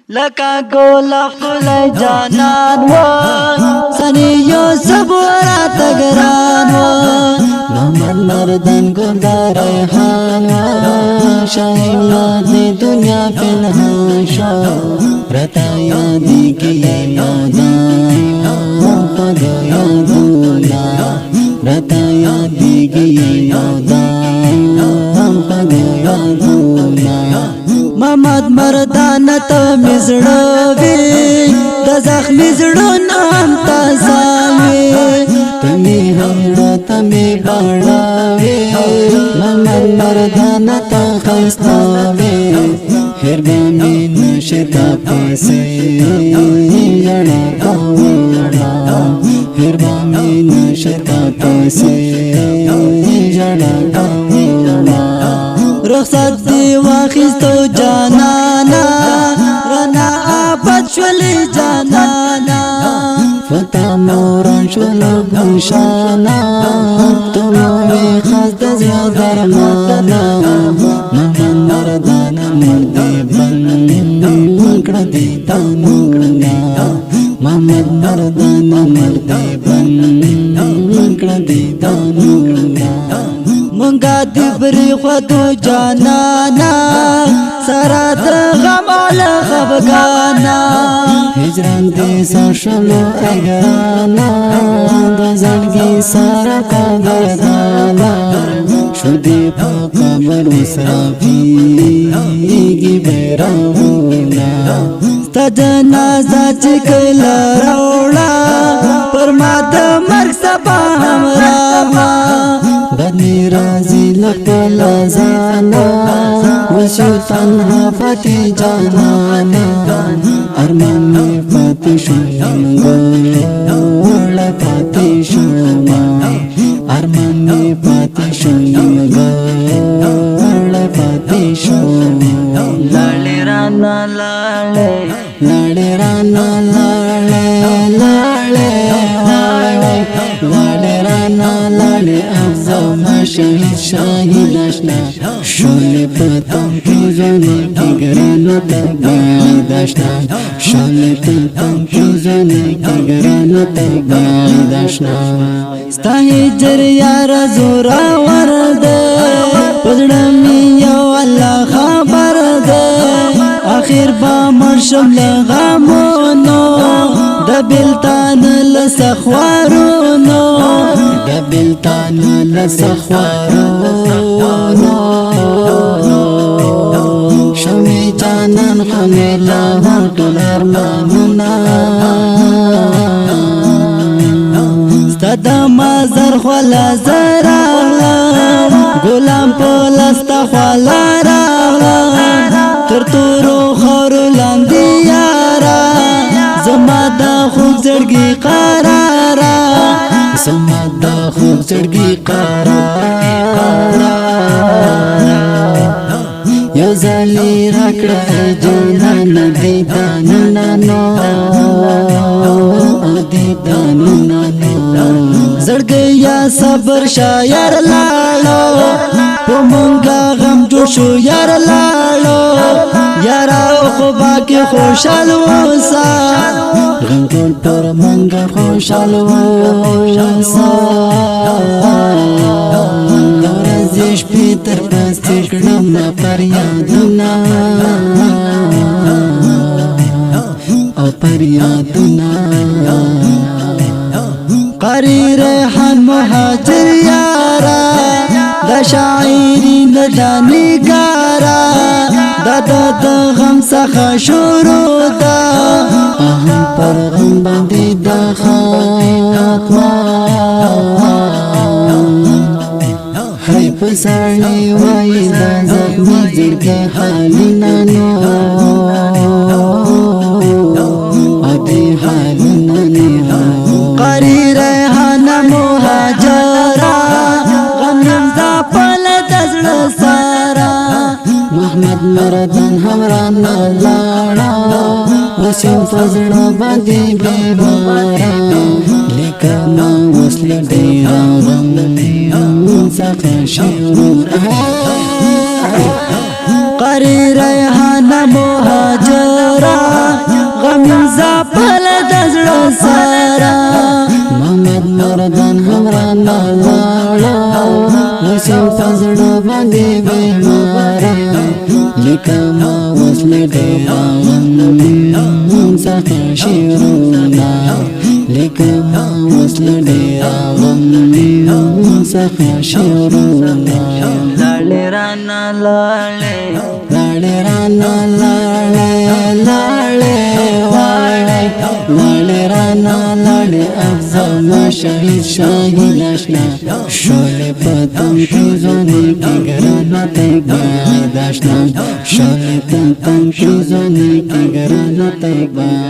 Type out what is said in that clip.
لکا گولا خلی جانان و سنی یوسف ورات گران و محمد مردن گلدار ریحان و شاہی یادی دنیا پنہان شو رتا یادی کی یادان خدا یادونا رتا یادی کی یادان خدا یادونا محمد مردان تو مزړوي د زخمی زړو نام تازاوي تمي همړه تمي باړاوي محمد مردان تو خستاوي هربامي نشتا پسې جړا کولا هربامي نشتا پسې جړا کولا رخصت دی واخستو جانانا رنا آباد شولی جانانا فتا موران شولو گلشانا تموی خست زیاد درمانا محمد مردان مردی بن کردی تانونا محمد مردان مردی بن کردی تانونا منگا دی بری خودو جانانا سرات غمال خفگانا هجران دی ساشلو اگرانا دزلگی سارا قدردانا شدی پا قبر اسرافیگی بیراونا ستا جنازہ چکل روڑا پرماد مرگ سبا همراما بدنی رازی لکل زانا وشو تنها فتی جانانا ارمان میں فتی شویم گوڑ فتی شوما ارمان میں فتی شویم گوڑ فتی شوما لاڑی رانا لاڑے لاڑی رانا لاڑے لاڑے لاڑے رانا لاڑے افزو ما شهید شاهید اشنا شولی پتم کی زنی کی گرانو تک باید اشنا شولی پتم کی زنی کی گرانو تک باید اشنا ستا هجر یار زورا ورده پزړمی یو الله خبر ده اخر با مرشم لغمونو د بلتان لسخوارونو د بلتان لسخوارونو شمی جانان خمیلا ټول ارمانونه ستاد مازر خلا زراغلم غلام پولستا خلا راغلم تر تورو خورو لاندې یارا زما د خوږ زړګي قرارا زما د خوږ زړګي قرارا یو ځلې راکړه جانان دیدانونه نو دیدانونه نو زړګي یا صبر شاعر لاړو په مونږه غم جوړ شو یار لاړو یارا خو باقي خوشحال وسا غم ټول پر مونږه خوشحال وسا ورځ شپې تر پسې کړم فریادونه او فریادونه قاری ریحان مهاجر یارا دا شاعری ندانی گارا دا غم سخا شروع دا اهم پر غم باندې دا خاتمه هی پسانی وای دا زخمی زړګي حالنا نو ادي حالنا نو قاری ریحان مهاجرا غم ز پل دزړ سارا محمد مردان همرانا لاړا وسو فزړ باندې بیمارا لیکما وصل ډیر غم څخه شعور قاری ریحان مهاجرا لاړه نسیم فزړه باندې بیماره لیکما وصل ډیران څخه شعرونه لیکما وصل ډیران څخه شعرونه لاړې رانا لاړې لاړې رانا لاړې لاړې واړې لاړې رانا لاړې افضل شهید شاهین اشنا شولې پتنګ کې ځواني کې ګرانه تک باید اشنا شولې پتنګ کې ځواني کې ګرانه تک باید